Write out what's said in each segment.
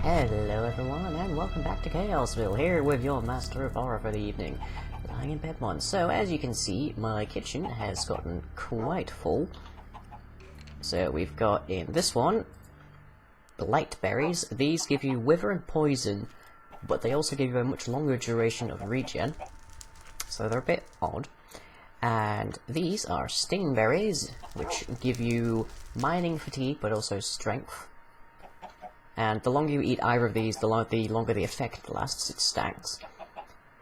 Hello everyone, and welcome back to Chaosville, here with your master of horror for the evening, lying in bed one. So, as you can see, my kitchen has gotten quite full. So we've got in this one, blight berries. These give you wither and poison, but they also give you a much longer duration of regen. So they're a bit odd. And these are stingberries, which give you mining fatigue, but also strength. And the longer you eat either of these, the longer the effect lasts, it stacks.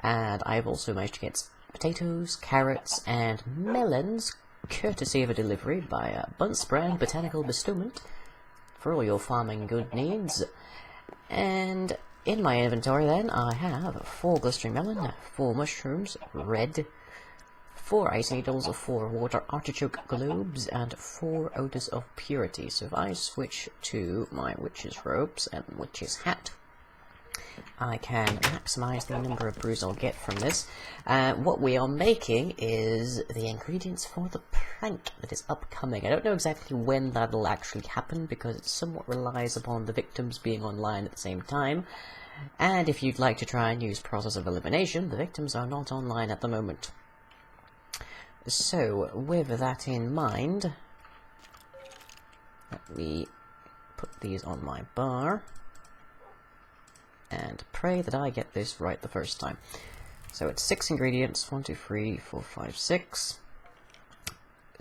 And I've also managed to get potatoes, carrots, and melons, courtesy of a delivery by Buntsbrand Botanical Bestowment, for all your farming good needs. And in my inventory then, I have 4 glistering melon, 4 mushrooms, red, 4 ice needles, 4 water artichoke globes, and 4 odors of purity. So if I switch to my witch's robes and witch's hat, I can maximize the number of brews I'll get from this. What we are making is the ingredients for the prank that is upcoming. I don't know exactly when that'll actually happen, because it somewhat relies upon the victims being online at the same time. And if you'd like to try and use process of elimination, the victims are not online at the moment. So, with that in mind, let me put these on my bar and pray that I get this right the first time. So it's 6 ingredients, 1, 2, 3, 4, 5, 6.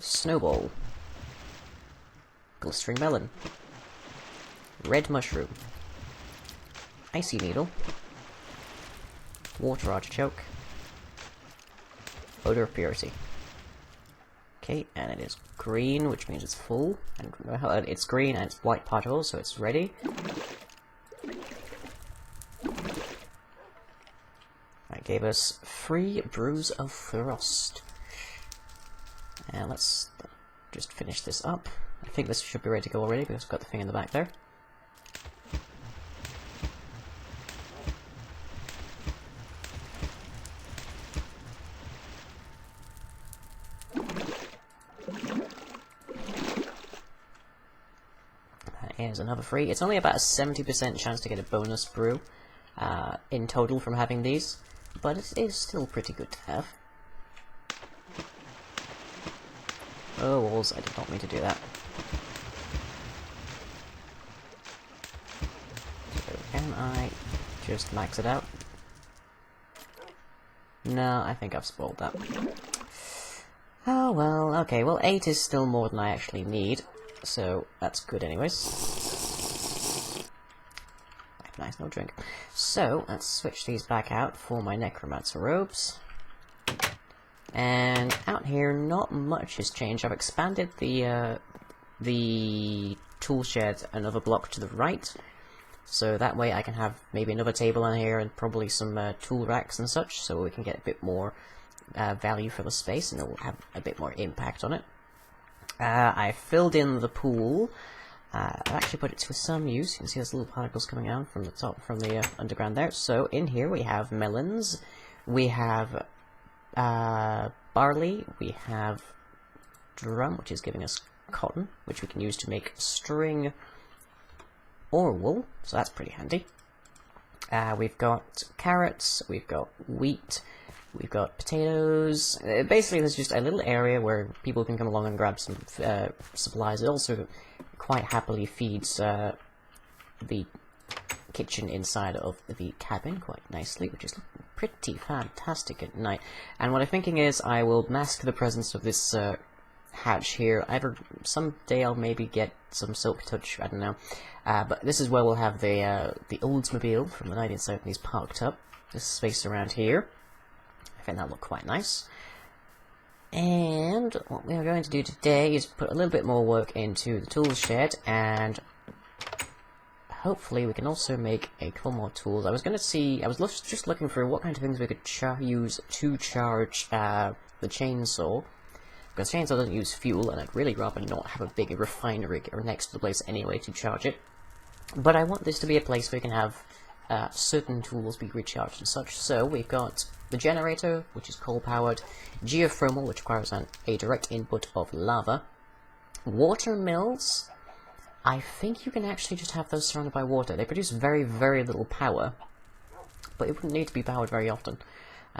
Snowball, glistering melon, red mushroom, icy needle, water artichoke, odor of purity. Okay, and it is green, which means it's full, and it's green and it's white particles, so it's ready. That gave us 3 brews of frost. And let's just finish this up. I think this should be ready to go already, because I've got the thing in the back there. Here's another 3. It's only about a 70% chance to get a bonus brew in total from having these, but it is still pretty good to have. Oh, walls, I did not mean to do that. So, can I just max it out? No, I think I've spoiled that. Oh well, okay, well 8 is still more than I actually need. So, that's good anyways. Nice, no drink. So, let's switch these back out for my necromancer robes. And out here, not much has changed. I've expanded the tool shed another block to the right. So that way I can have maybe another table on here and probably some tool racks and such, so we can get a bit more value for the space and it will have a bit more impact on it. I filled in the pool. I've actually put it to some use. You can see those little particles coming out from the top, from the underground there. So in here we have melons, we have barley, we have drum, which is giving us cotton, which we can use to make string or wool, so that's pretty handy. We've got carrots, we've got wheat, we've got potatoes. Basically, there's just a little area where people can come along and grab some supplies. It also quite happily feeds the kitchen inside of the cabin quite nicely, which is looking pretty fantastic at night. And what I'm thinking is I will mask the presence of this hatch here. Either someday I'll maybe get some silk touch, I don't know. But this is where we'll have the Oldsmobile from the 1970s parked up. This space around here. I think that'll look quite nice. And what we are going to do today is put a little bit more work into the tool shed, and hopefully we can also make a couple more tools. I was just looking for what kind of things we could use to charge the chainsaw, because the chainsaw doesn't use fuel, and I'd really rather not have a big refinery next to the place anyway to charge it. But I want this to be a place where we can have certain tools be recharged and such. So we've got the generator, which is coal-powered, geothermal, which requires a direct input of lava, water mills, I think you can actually just have those surrounded by water. They produce very, very little power, but it wouldn't need to be powered very often.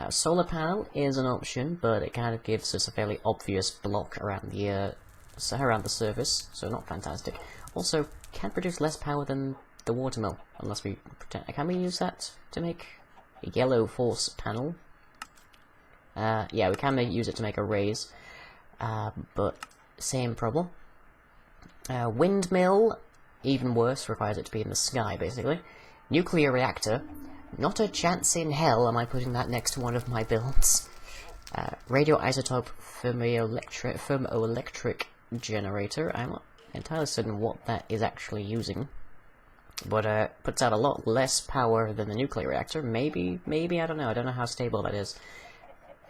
Solar panel is an option, but it kind of gives us a fairly obvious block around the surface, so not fantastic. Also, can produce less power than the watermill, unless we pretend. Can we use that to make a yellow force panel? Yeah, we can use it to make a raise, but same problem. Windmill, even worse, requires it to be in the sky, basically. Nuclear reactor, not a chance in hell am I putting that next to one of my builds. Radioisotope thermoelectric generator, I'm not entirely certain what that is actually using, but puts out a lot less power than the nuclear reactor. Maybe, I don't know how stable that is.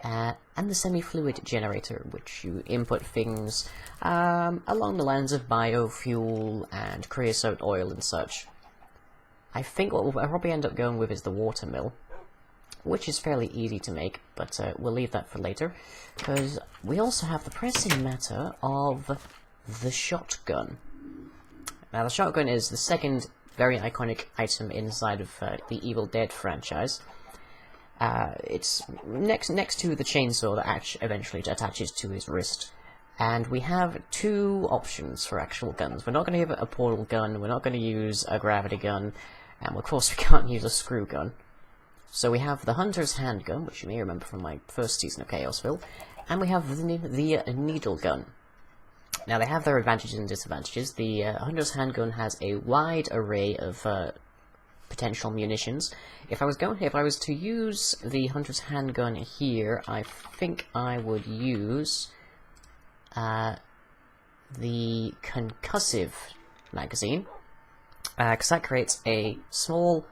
And the semi-fluid generator, which you input things along the lines of biofuel and creosote oil and such. I think what we'll probably end up going with is the watermill, which is fairly easy to make, but we'll leave that for later, because we also have the pressing matter of the shotgun. Now, the shotgun is the second very iconic item inside of the Evil Dead franchise. It's next to the chainsaw that eventually attaches to his wrist. And we have two options for actual guns. We're not going to give it a portal gun, we're not going to use a gravity gun, and of course we can't use a screw gun. So we have the Hunter's handgun, which you may remember from my first season of Chaosville, and we have the needle gun. Now, they have their advantages and disadvantages. The Hunter's handgun has a wide array of potential munitions. If I was to use the Hunter's handgun here, I think I would use the concussive magazine, because that creates a small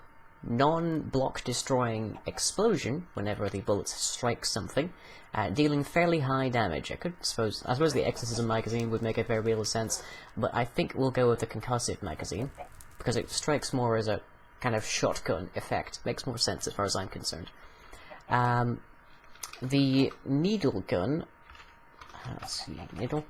non-block destroying explosion whenever the bullets strike something, dealing fairly high damage. I suppose the exorcism magazine would make a fair deal of sense, but I think we'll go with the concussive magazine because it strikes more as a kind of shotgun effect. Makes more sense as far as I'm concerned. The needle gun. Let's see, needle.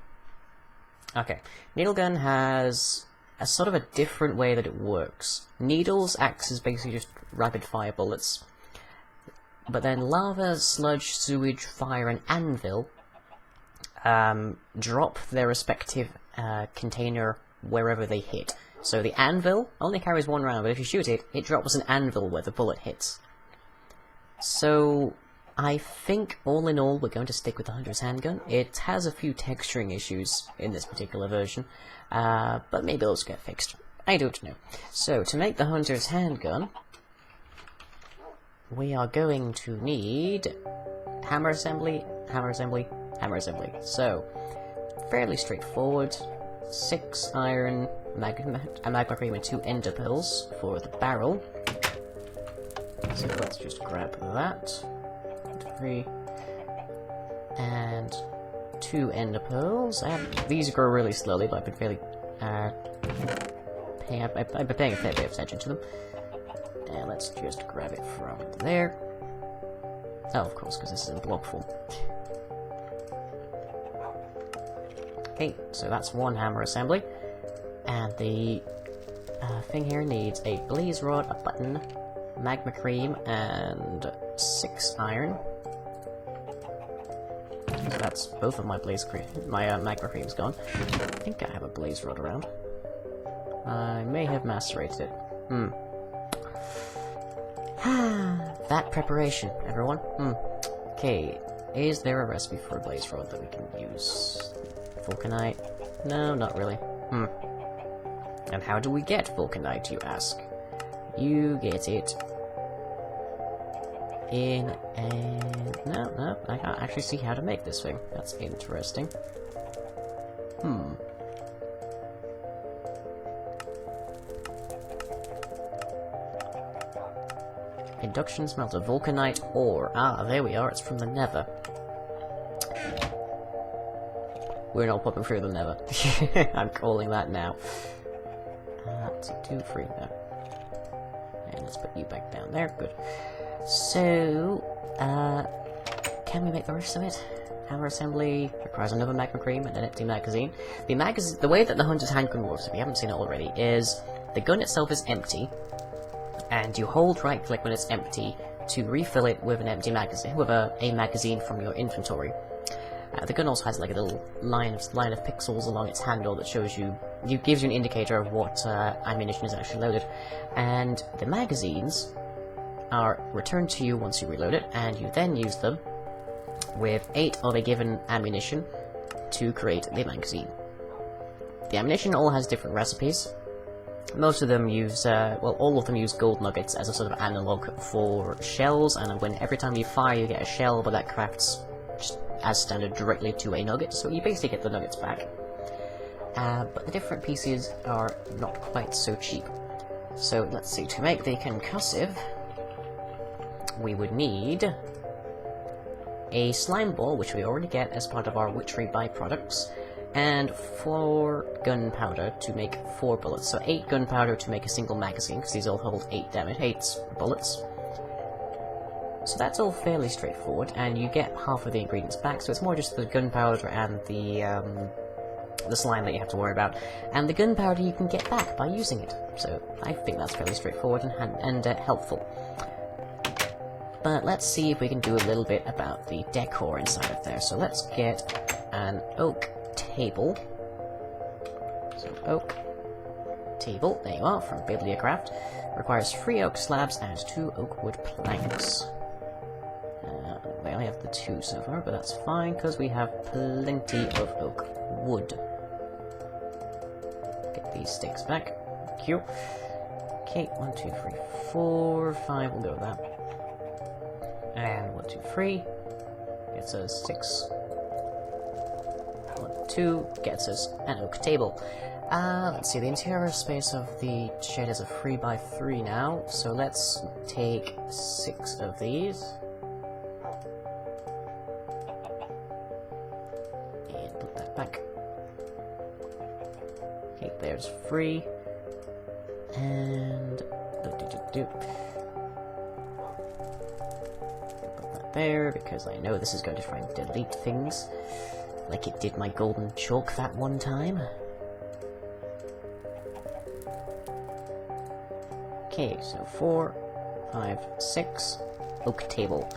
Okay, needle gun has a sort of a different way that it works. Needles acts as basically just rapid-fire bullets, but then lava, sludge, sewage, fire, and anvil drop their respective container wherever they hit. So the anvil only carries one round, but if you shoot it, it drops an anvil where the bullet hits. So I think, all in all, we're going to stick with the Hunter's handgun. It has a few texturing issues in this particular version, but maybe those get fixed. I don't know. So, to make the Hunter's handgun, we are going to need hammer assembly, hammer assembly, hammer assembly. So, fairly straightforward. 6 iron, a magma cream, and 2 ender pearls for the barrel. So let's just grab that. 3 and 2 ender pearls. These grow really slowly, but I've been fairly I've been paying a fair bit of attention to them. And let's just grab it from there. Oh, of course, because this is in block form. Okay, so that's 1 hammer assembly. And the thing here needs a blaze rod, a button, magma cream, and 6 iron. So that's both of my magma cream's gone. I think I have a blaze rod around. I may have macerated it. That preparation, everyone. Okay, is there a recipe for a blaze rod that we can use? Vulcanite? No, not really. And how do we get Vulcanite, you ask? You get it in a... No, I can't actually see how to make this thing. That's interesting. Induction smelter, Vulcanite ore. Ah, there we are, it's from the Nether. We're not popping through the Nether. I'm calling that now. Let's see, 2, 3, no. And let's put you back down there, good. So, can we make the rest of it? Hammer assembly requires another magma cream and an empty magazine. The way that the hunter's handgun works, if you haven't seen it already, is the gun itself is empty, and you hold right click when it's empty to refill it with an empty magazine, with a magazine from your inventory. The gun also has like a little line of pixels along its handle that shows you, gives you an indicator of what ammunition is actually loaded, and the magazines are returned to you once you reload it, and you then use them with 8 of a given ammunition to create the magazine. The ammunition all has different recipes. Most of them use, well, all of them use gold nuggets as a sort of analog for shells, and every time you fire you get a shell, but that crafts just as standard directly to a nugget, so you basically get the nuggets back. But the different pieces are not quite so cheap. So let's see, to make the concussive, we would need a slime ball, which we already get as part of our witchery byproducts, and 4 gunpowder to make 4 bullets. So 8 gunpowder to make a single magazine, because these all hold 8 bullets. So that's all fairly straightforward, and you get half of the ingredients back, so it's more just the gunpowder and the slime that you have to worry about. And the gunpowder you can get back by using it, so I think that's fairly straightforward and helpful. But let's see if we can do a little bit about the decor inside of there. So let's get an oak table. So oak table, there you are, from Bibliocraft. Requires 3 oak slabs and 2 oak wood planks. We only have the 2 so far, but that's fine, because we have plenty of oak wood. Get these sticks back. Thank you. Okay, 1, 2, 3, 4, 5, we'll go with that. And 1, 2, 3 gets us 6. 1, 2 gets us an oak table. Let's see, the interior space of the shed is a 3x3 now, so let's take 6 of these. And put that back. Okay, there's 3. And... there, because I know this is going to try and delete things, like it did my golden chalk that one time. Okay, so 4, 5, 6, oak table.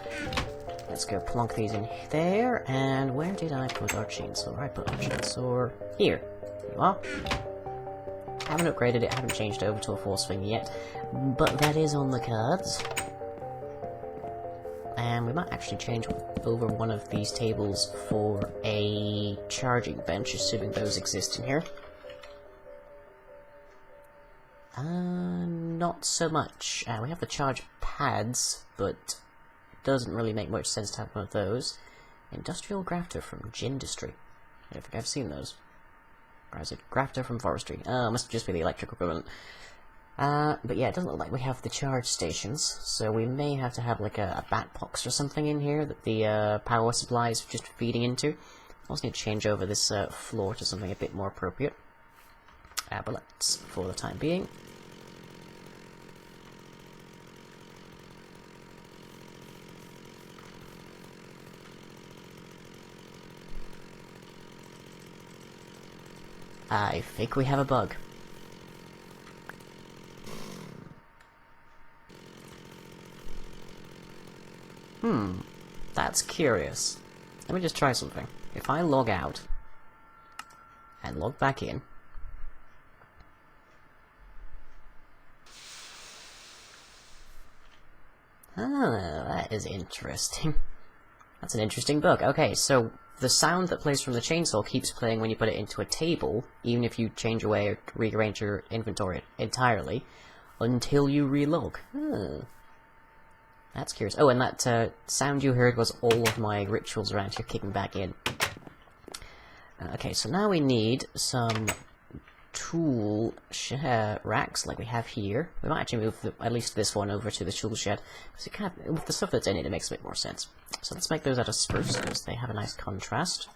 Let's go plonk these in there, and where did I put our chainsaw? I put our chainsaw here. There you are. Haven't upgraded it, haven't changed over to a force thing yet, but that is on the cards. And we might actually change over one of these tables for a charging bench, assuming those exist in here. Not so much. We have the charge pads, but it doesn't really make much sense to have one of those. Industrial grafter from Gindustry. I don't think I've seen those. Or is it grafter from Forestry? Must just be the electric equivalent. But yeah, it doesn't look like we have the charge stations, so we may have to have like a bat box or something in here that the power supply is just feeding into. Also need to change over this floor to something a bit more appropriate. But let's, for the time being. I think we have a bug. That's curious. Let me just try something. If I log out and log back in, that is interesting. That's an interesting bug. Okay, so the sound that plays from the chainsaw keeps playing when you put it into a table, even if you change away or rearrange your inventory entirely, until you relog. That's curious. Oh, and that sound you heard was all of my rituals around here kicking back in. Okay, so now we need some tool racks like we have here. We might actually move at least this one over to the tool shed, because it kind of, with the stuff that's in it, it makes a bit more sense. So let's make those out of spruce, because they have a nice contrast.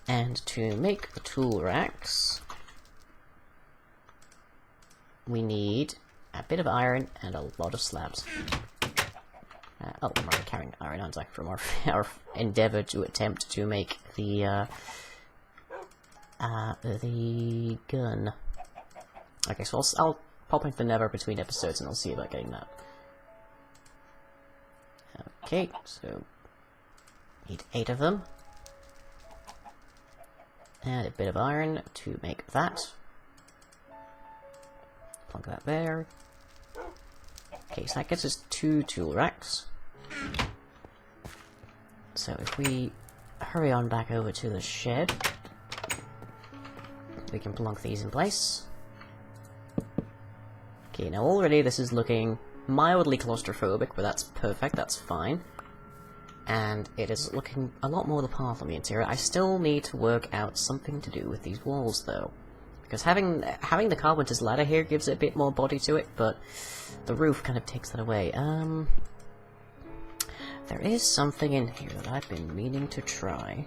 And to make the tool racks, we need a bit of iron and a lot of slabs. Oh, I'm already carrying iron, aren't I, from our endeavour to attempt to make the gun. Okay, so I'll pop into the nether between episodes and I'll see about getting that. Okay, so need 8 of them. And a bit of iron to make that. Plug that there. Okay, so that gets us 2 tool racks. So if we hurry on back over to the shed, we can plunk these in place. Okay, now already this is looking mildly claustrophobic, but that's perfect, that's fine. And it is looking a lot more the path on the interior. I still need to work out something to do with these walls, though. Because having the carpenter's ladder here gives it a bit more body to it, but the roof kind of takes that away. There is something in here that I've been meaning to try.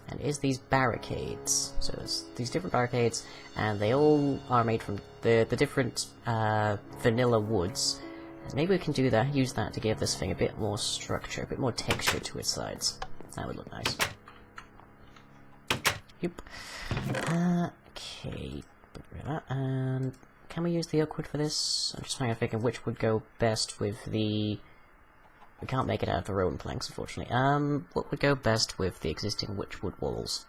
And is these barricades. So there's these different barricades, and they all are made from the different vanilla woods. And maybe we can do that, use that to give this thing a bit more structure, a bit more texture to its sides. That would look nice. Yep. Okay, get rid of that. And can we use the oak wood for this? I'm just trying to think of which would go best with the... We can't make it out of the rowan planks, unfortunately. What would go best with the existing witchwood walls?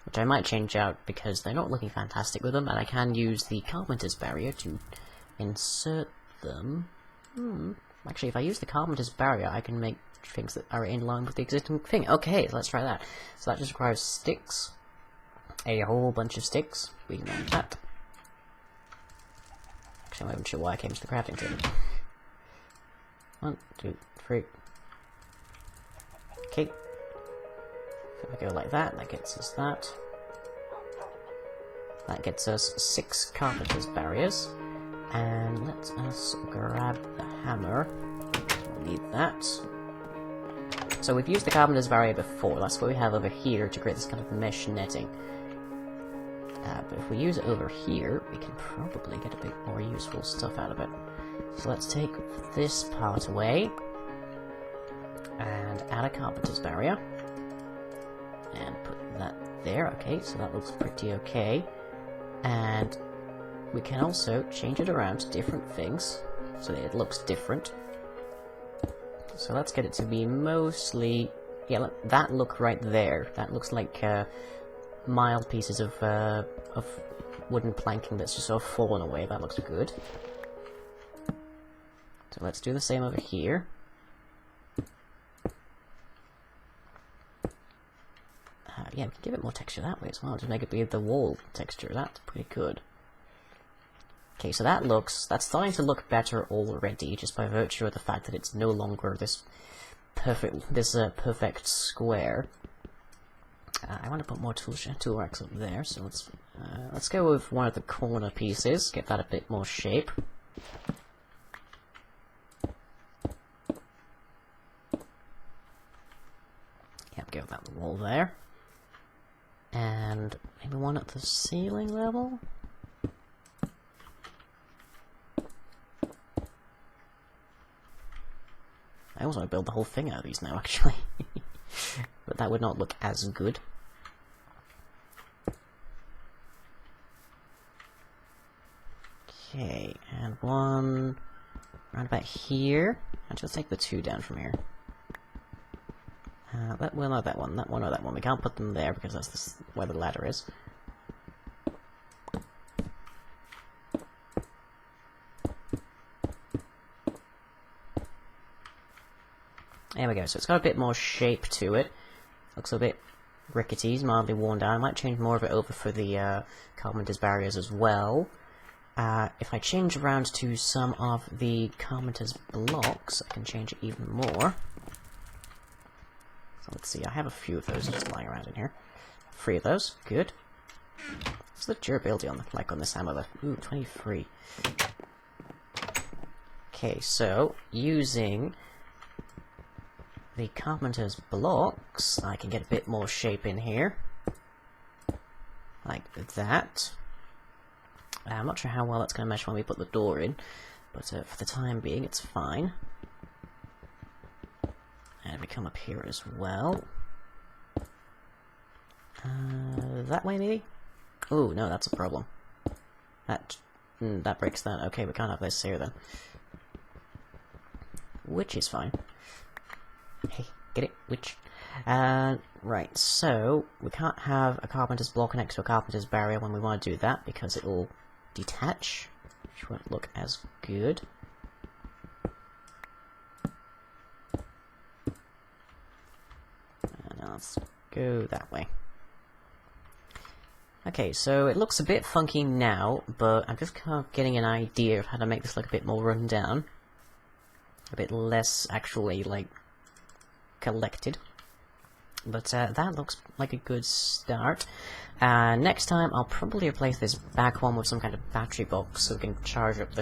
Which I might change out because they're not looking fantastic with them, and I can use the carpenter's barrier to insert them. Actually, if I use the carpenter's barrier, I can make things that are in line with the existing thing. Okay, let's try that. So that just requires sticks. A whole bunch of sticks. We can manage that. Actually, I'm not even sure why I came to the crafting table. 1, 2, 3. Okay. If we go like that, that gets us that. That gets us 6 carpenter's barriers. And let us grab the hammer. We'll need that. So we've used the carpenter's barrier before. That's what we have over here to create this kind of mesh netting. But if we use it over here, we can probably get a bit more useful stuff out of it. So let's take this part away, and add a carpenter's barrier, and put that there. Okay, so that looks pretty okay. And we can also change it around to different things, so that it looks different. So let's get it to be mostly... Yeah, that look right there. That looks like mild pieces of wooden planking that's just sort of fallen away. That looks good. So let's do the same over here. Yeah, we can give it more texture that way as well, just make it be the wall texture. That's pretty good. Okay, so that's starting to look better already, just by virtue of the fact that it's no longer this perfect square. I want to put more tool racks up there, so let's go with one of the corner pieces, get that a bit more shape. Yep, go with that wall there. And maybe one at the ceiling level? I also want to build the whole thing out of these now, actually. But that would not look as good. Okay, and one around about here. Actually, let's take the 2 down from here. Well, not that one, or that one. We can't put them there because that's where the ladder is. There we go, so it's got a bit more shape to it. Looks a bit rickety, mildly worn down. I might change more of it over for the carpenter's barriers as well. If I change around to some of the carpenter's blocks, I can change it even more. So let's see, I have a few of those just lying around in here. 3 of those, good. What's the durability on this hammer? Ooh, 23. Okay, so using the carpenter's blocks, I can get a bit more shape in here. Like that. I'm not sure how well that's going to mesh when we put the door in, but for the time being, it's fine. come up here as well. That way maybe? Oh, no, that's a problem. That breaks that. Okay, we can't have this here then. Which is fine. Hey, get it? Which? Right, so we can't have a carpenter's block next to a carpenter's barrier when we want to do that, because it will detach, which won't look as good. And let's go that way. Okay, so it looks a bit funky now, but I'm just kind of getting an idea of how to make this look a bit more run down. A bit less actually, like, collected. But that looks like a good start. Next time, I'll probably replace this back one with some kind of battery box so we can charge up the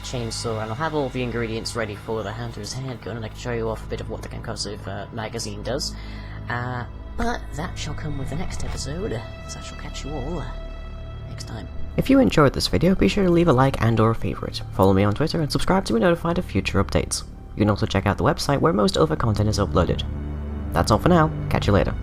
chainsaw, and I'll have all the ingredients ready for the hunter's handgun, and I can show you off a bit of what the concussive magazine does. But that shall come with the next episode, so I shall catch you all next time. If you enjoyed this video, be sure to leave a like and or a favourite, follow me on Twitter, and subscribe to be notified of future updates. You can also check out the website where most other content is uploaded. That's all for now, catch you later.